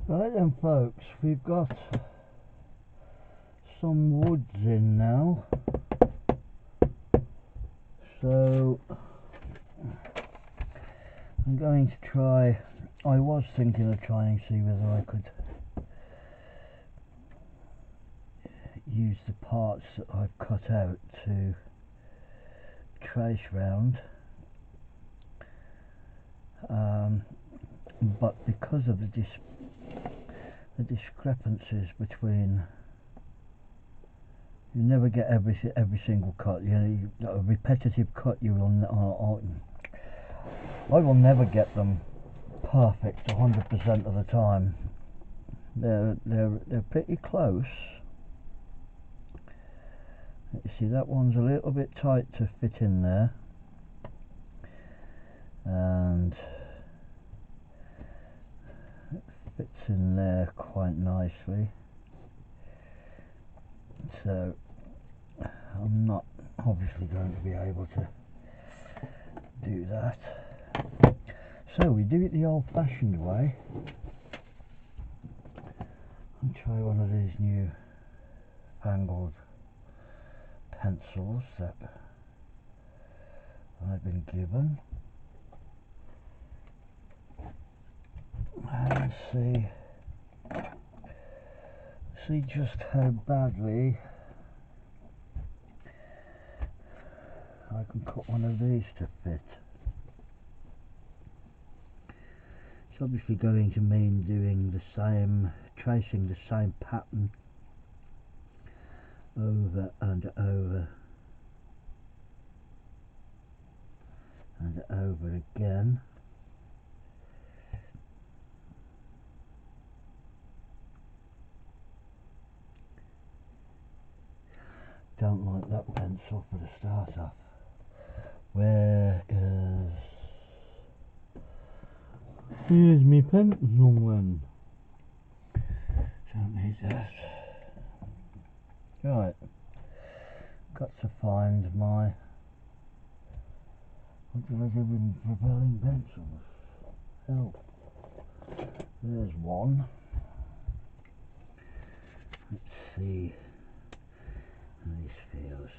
Right then folks, we've got some woods in now, so I'm going to try. I was thinking of trying to see whether I could use the parts that I've cut out to trace round, but because of the discrepancies between, you never get every single cut. A repetitive cut, I will never get them perfect 100% of the time. They're pretty close. You see, that one's a little bit tight to fit in there, and it fits in there quite nicely. So I'm not obviously going to be able to do that. So we do it the old-fashioned way and try one of these new fangled pencils that I've been given, and see just how badly I can cut one of these to fit. It's obviously going to mean tracing the same pattern over and over and over again. Don't like that pencil for the start off. Here's my pencil one. Don't need that. Right, got to find my, what do I do with propelling pencils? Help. There's one. Let's see how this feels.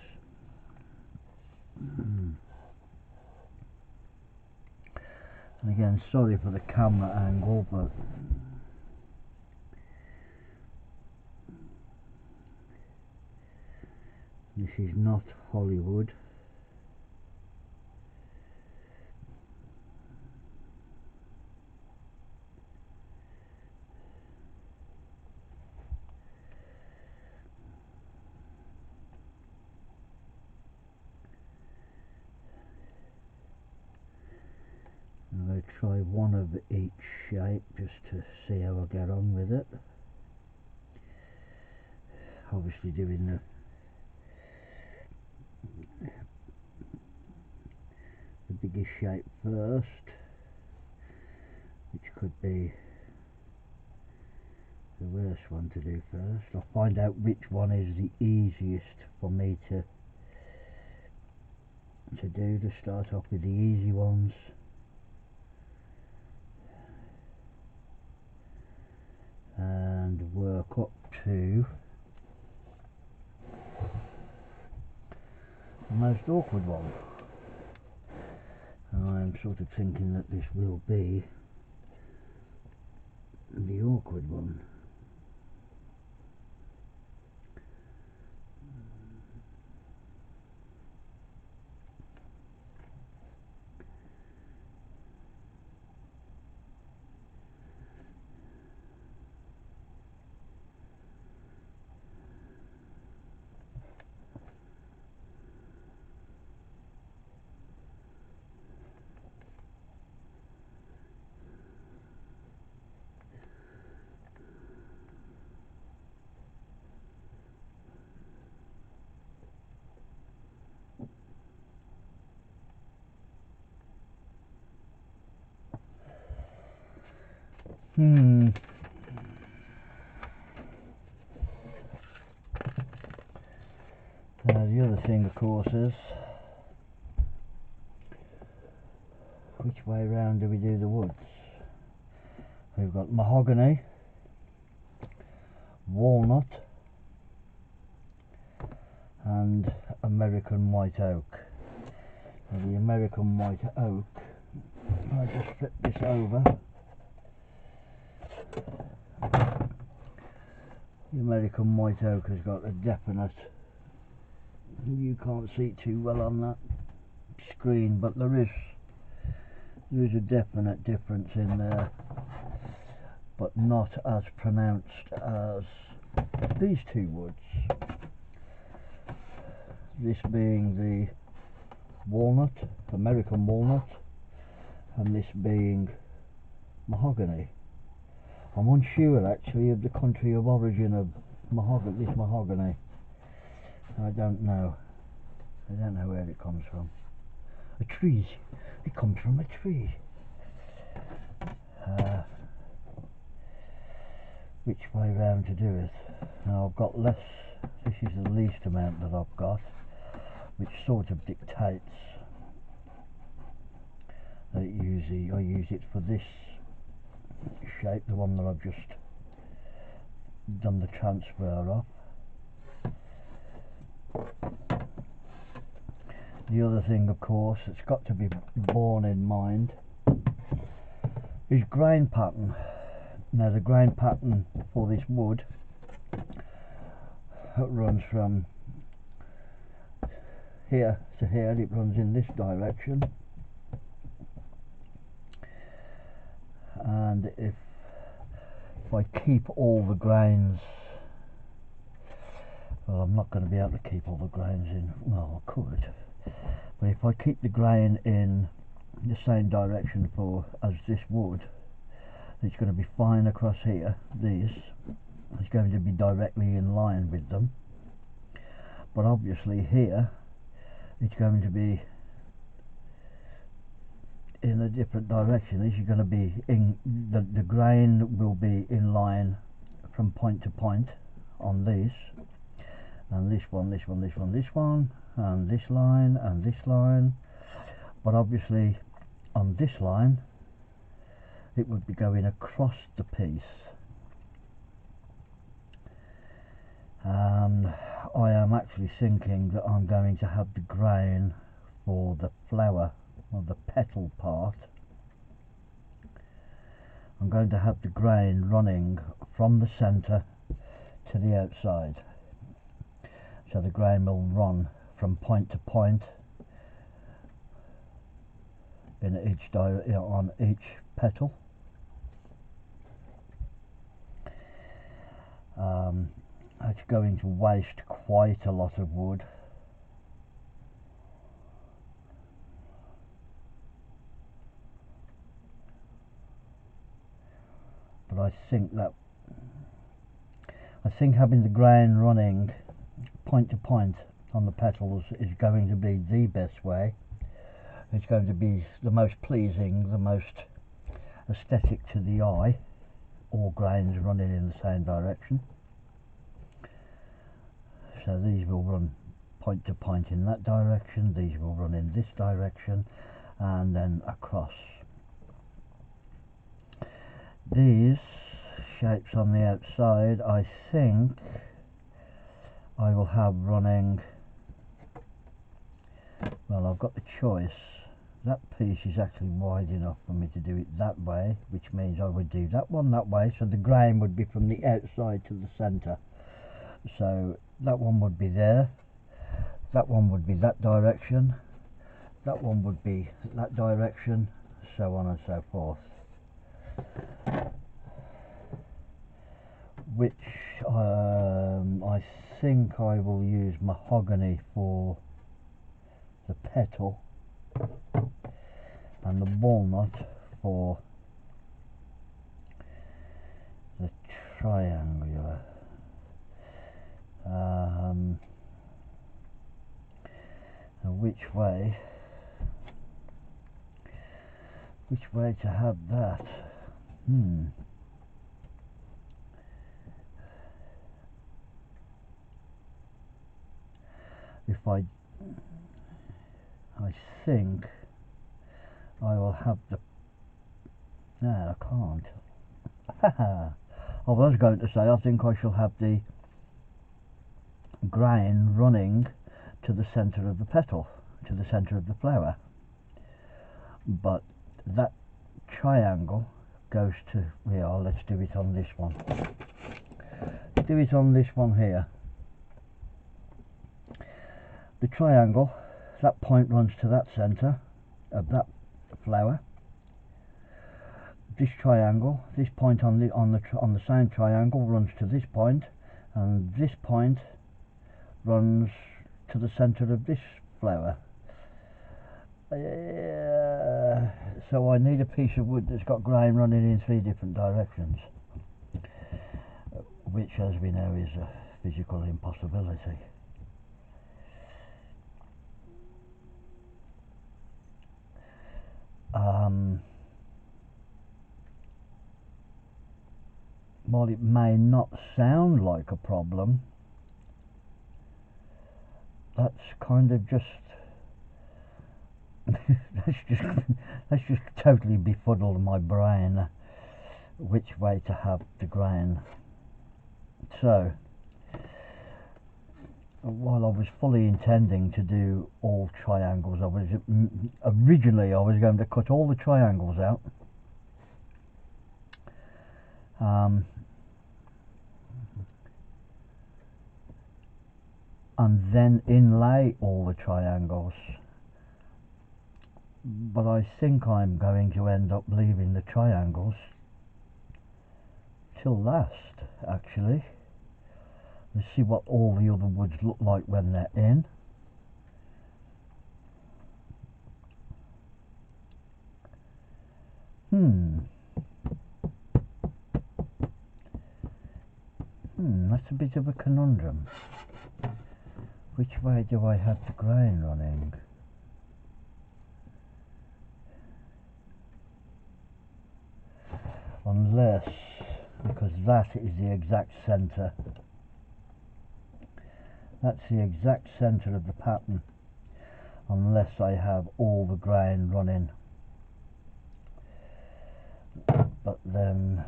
And again, sorry for the camera angle, but this is not Hollywood. I'm going to try one of each shape just to see how I get on with it. Obviously doing the biggest shape first, which could be the worst one to do first. I'll find out which one is the easiest for me to do, to start off with the easy ones. And work up to the most awkward one. I'm sort of thinking that this will be the awkward one. The other thing, of course, is which way round do we do the woods? We've got mahogany walnut and American white oak. Now the American white oak, I just flip this over. The American white oak has got a definite, you can't see it too well on that screen, but there is a definite difference in there, but not as pronounced as these two woods. This being the walnut, American walnut, and this being mahogany. I'm unsure actually of the country of origin of this mahogany. I don't know where it comes from. A tree. It comes from a tree. Which way round to do it? Now I've got less. This is the least amount that I've got, which sort of dictates that I use it for this shape, the one that I've just done the transfer of. The other thing, of course, that's got to be borne in mind is grain pattern. Now the grain pattern for this wood runs from here to here. It runs in this direction, and if I keep all the grains, well, I'm not going to be able to keep all the grains in, well I could, but if I keep the grain in the same direction as this wood, it's going to be fine across here. This is going to be directly in line with them, but obviously here it's going to be in a different direction. This is going to be in the grain will be in line from point to point on this, and this one, this one, this one, this one, and this line and this line, but obviously on this line it would be going across the piece. I am actually thinking that I'm going to have the grain for the flower or the petal part. I'm going to have the grain running from the centre to the outside, so the grain will run from point to point in on each petal. It's going to waste quite a lot of wood. But I think having the grain running point to point on the petals is going to be the best way. It's going to be the most pleasing, the most aesthetic to the eye, all grains running in the same direction. So these will run point to point in that direction, these will run in this direction, and then across. These shapes on the outside, I think I will have running, well, I've got the choice. That piece is actually wide enough for me to do it that way, which means I would do that one that way, so the grain would be from the outside to the centre. So that one would be there, that one would be that direction, that one would be that direction, so on and so forth. Which I think I will use mahogany for the petal and the walnut for the triangular. Which way to have that? If I think I will have the, no, I can't. I was going to say I think I shall have the grain running to the centre of the petal, to the centre of the flower, but that triangle goes to, yeah, let's do it on this one. Do it on this one here. The triangle, that point runs to that centre of that flower. This triangle, this point on the same triangle runs to this point, and this point runs to the centre of this flower. So I need a piece of wood that's got grain running in 3 different directions, which, as we know, is a physical impossibility. While it may not sound like a problem, that's kind of just that's just totally befuddled my brain which way to have the grain. So while I was fully intending to do all triangles, originally I was going to cut all the triangles out, and then inlay all the triangles, but I think I'm going to end up leaving the triangles till last, actually. Let's see what all the other woods look like when they're in. That's a bit of a conundrum. Which way do I have the grain running? Unless, because that is the exact centre. That's the exact centre of the pattern, unless I have all the grain running. But then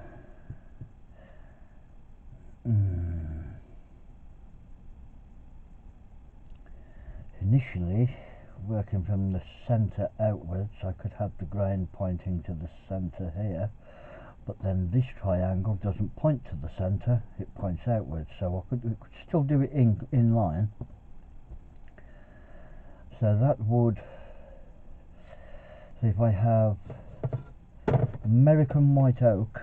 initially, working from the centre outwards, I could have the grain pointing to the centre here, but then this triangle doesn't point to the centre, it points outwards, so we could still do it in line. So that would, so if I have American white oak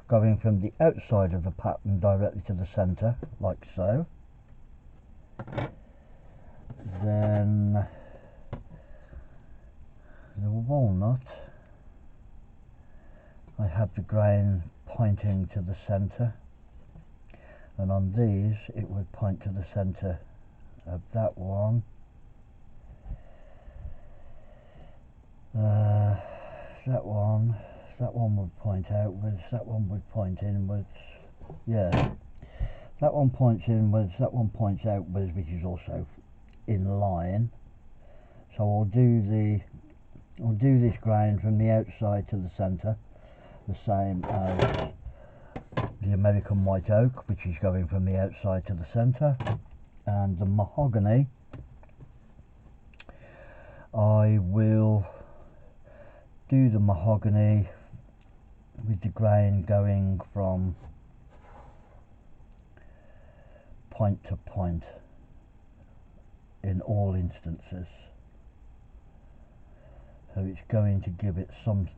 going from the outside of the pattern directly to the centre, like so, then the walnut, I have the grain pointing to the centre, and on these it would point to the centre of that one. That one would point outwards, that one would point inwards. Yeah, that one points inwards, that one points outwards, which is also in line. So I'll do this grain from the outside to the centre, the same as the American white oak, which is going from the outside to the centre, and the mahogany I will do the mahogany with the grain going from point to point in all instances, so it's going to give it some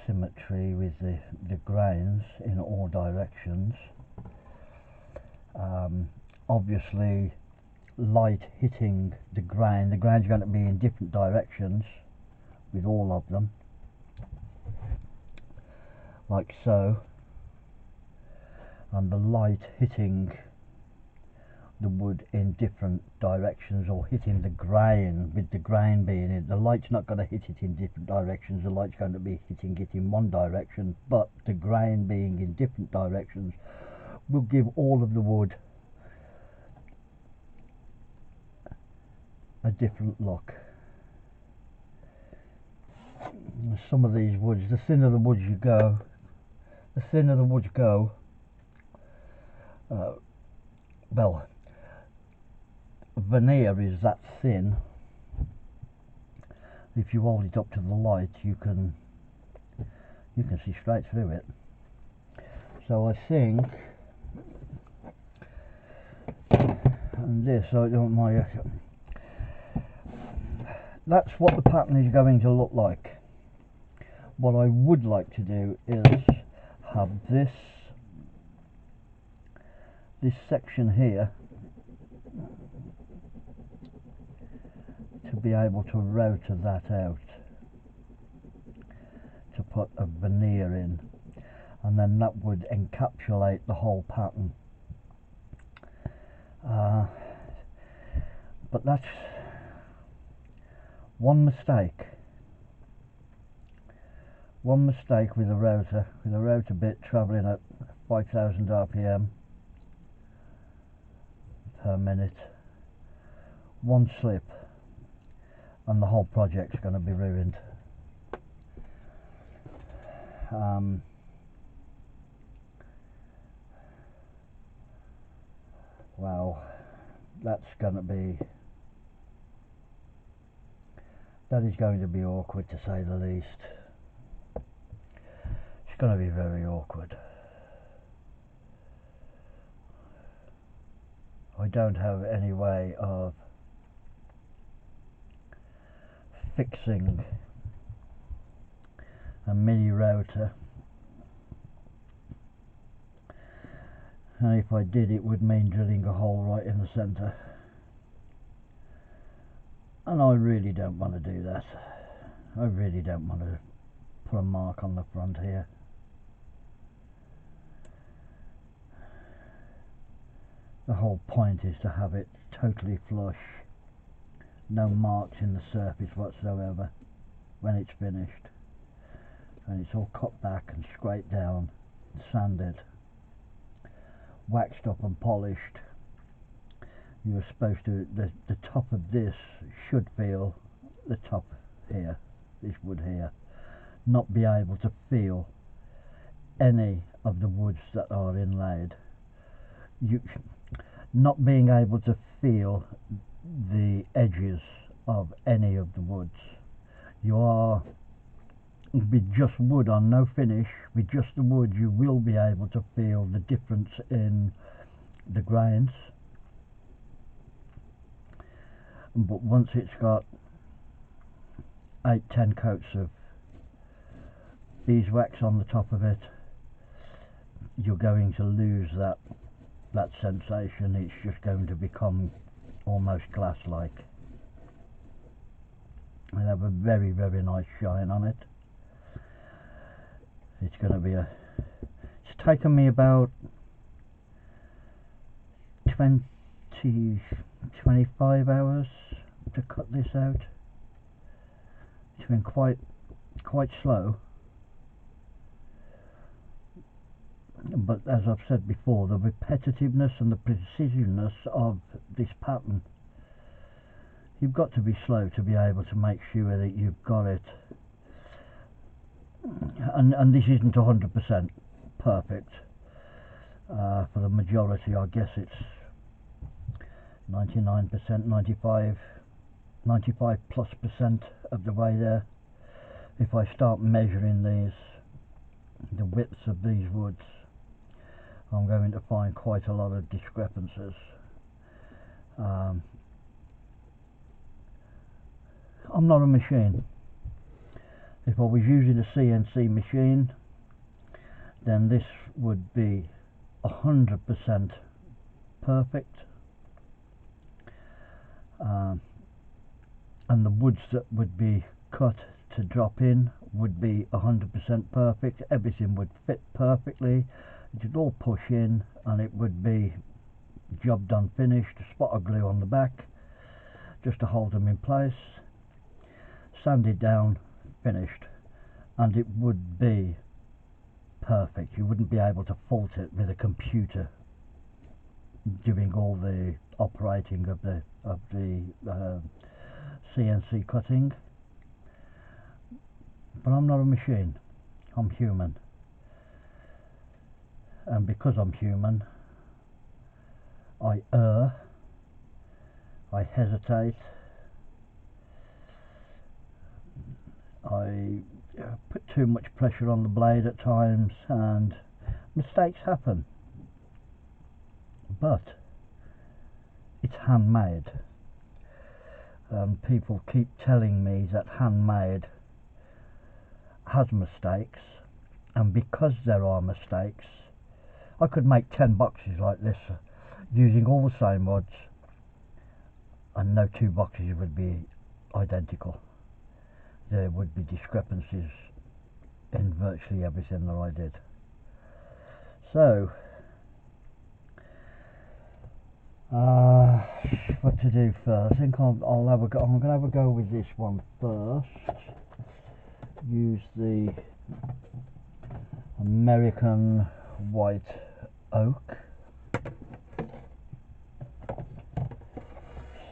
symmetry with the grains in all directions. Obviously light hitting the grain's going to be in different directions with all of them, like so, and the light hitting the wood in different directions, or hitting the grain, with the grain being in, the light's not going to hit it in different directions, the light's going to be hitting it in one direction, but the grain being in different directions will give all of the wood a different look. Some of these woods, the thinner the woods you go, the thinner the woods go, well, veneer is that thin. If you hold it up to the light, you can see straight through it. So I think, and this, I don't mind. That's what the pattern is going to look like. What I would like to do is have this section here to be able to router that out, to put a veneer in, and then that would encapsulate the whole pattern. But that's one mistake with a router bit travelling at 5,000 RPM per minute. One slip and the whole project's going to be ruined. Wow, that is going to be awkward, to say the least. It's going to be very awkward. I don't have any way of fixing a mini router, and if I did, it would mean drilling a hole right in the centre, and I really don't want to do that. I really don't want to put a mark on the front here. The whole point is to have it totally flush, no marks in the surface whatsoever when it's finished, and it's all cut back and scraped down, sanded, waxed up and polished. You're supposed to, the top of this should feel, the top here, this wood here, not be able to feel any of the woods that are inlaid. Not being able to feel the edges of any of the woods. You are, with just wood on, no finish, with just the wood, you will be able to feel the difference in the grains. But once it's got 8-10 coats of beeswax on the top of it, you're going to lose that sensation. It's just going to become almost glass-like. It'll have a very, very nice shine on it. It's going to be it's taken me about 25 hours to cut this out. It's been quite slow, but as I've said before, the repetitiveness and the precisionness of this pattern, you've got to be slow to be able to make sure that you've got it, and this isn't 100% perfect. For the majority, I guess it's 99%, 95 plus % of the way there. If I start measuring the widths of these woods, I'm going to find quite a lot of discrepancies. I'm not a machine. If I was using a CNC machine, then this would be 100% perfect, and the woods that would be cut to drop in would be 100% perfect. Everything would fit perfectly. It would all push in, and it would be job done, finished. A spot of glue on the back just to hold them in place, sanded down, finished, and it would be perfect. You wouldn't be able to fault it with a computer doing all the operating of the CNC cutting. But I'm not a machine, I'm human, and because I'm human, I err, I hesitate, I put too much pressure on the blade at times, and mistakes happen. But it's handmade, and people keep telling me that handmade has mistakes, and because there are mistakes, I could make 10 boxes like this using all the same rods, and no two boxes would be identical. There would be discrepancies in virtually everything that I did. So what to do first? I think I'll have a go. I'm going to have a go with this one first. Use the American white oak.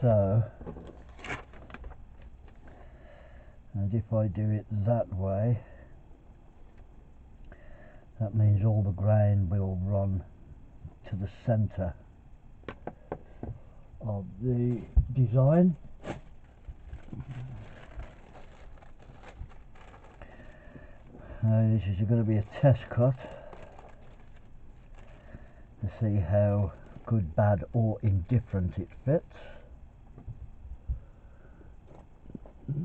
So, and if I do it that way, that means all the grain will run to the center of the design. Now this is going to be a test cut to see how good, bad or indifferent it fits.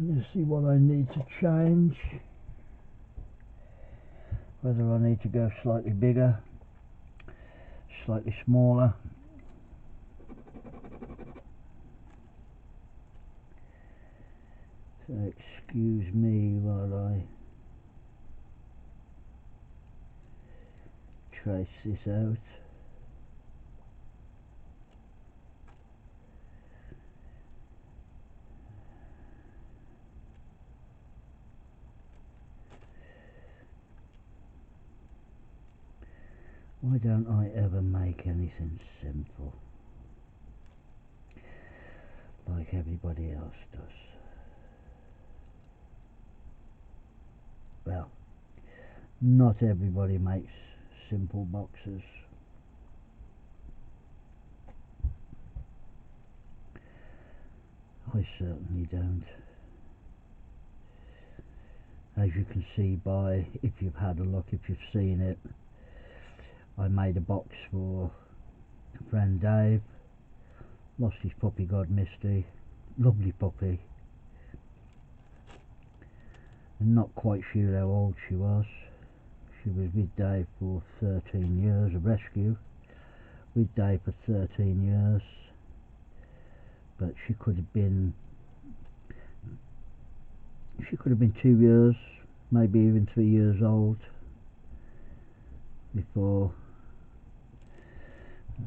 Let's see what I need to change, whether I need to go slightly bigger, slightly smaller. So excuse me while I trace this out. Why don't I ever make anything simple like everybody else does? Well, not everybody makes simple boxes. I certainly don't. As you can see by, if you've had a look, if you've seen it, I made a box for a friend Dave. Lost his puppy, God Misty. Lovely puppy. I'm not quite sure how old she was. She was with Dave for 13 years, a rescue. With Dave for 13 years. But she could have been 2 years, maybe even 3 years old before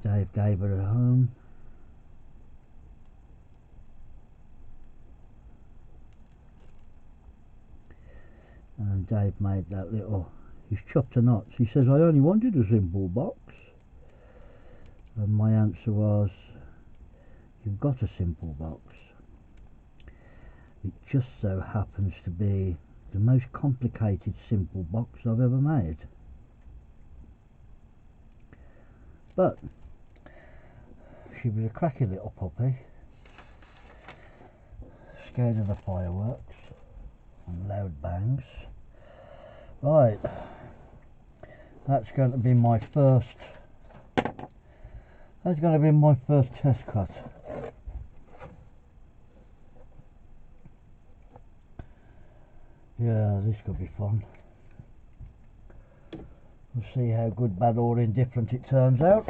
Dave gave her a home. And Dave made that little, he's chopped to knots. He says, I only wanted a simple box. And my answer was, you've got a simple box. It just so happens to be the most complicated simple box I've ever made. But she was a cracky little puppy, scared of the fireworks and loud bangs. Right, that's going to be my first test cut. Yeah, this could be fun. We'll see how good, bad or indifferent it turns out.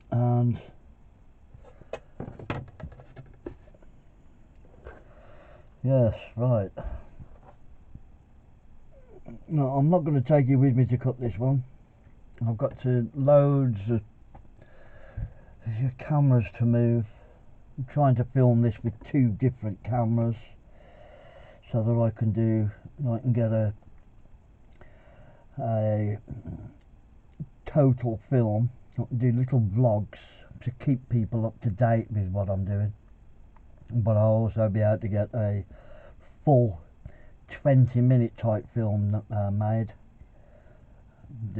And yes, right. No, I'm not going to take you with me to cut this one. I've got loads of cameras to move. I'm trying to film this with 2 different cameras so that I can get a total film. I can do little vlogs to keep people up to date with what I'm doing, but I'll also be able to get a full 20-minute type film made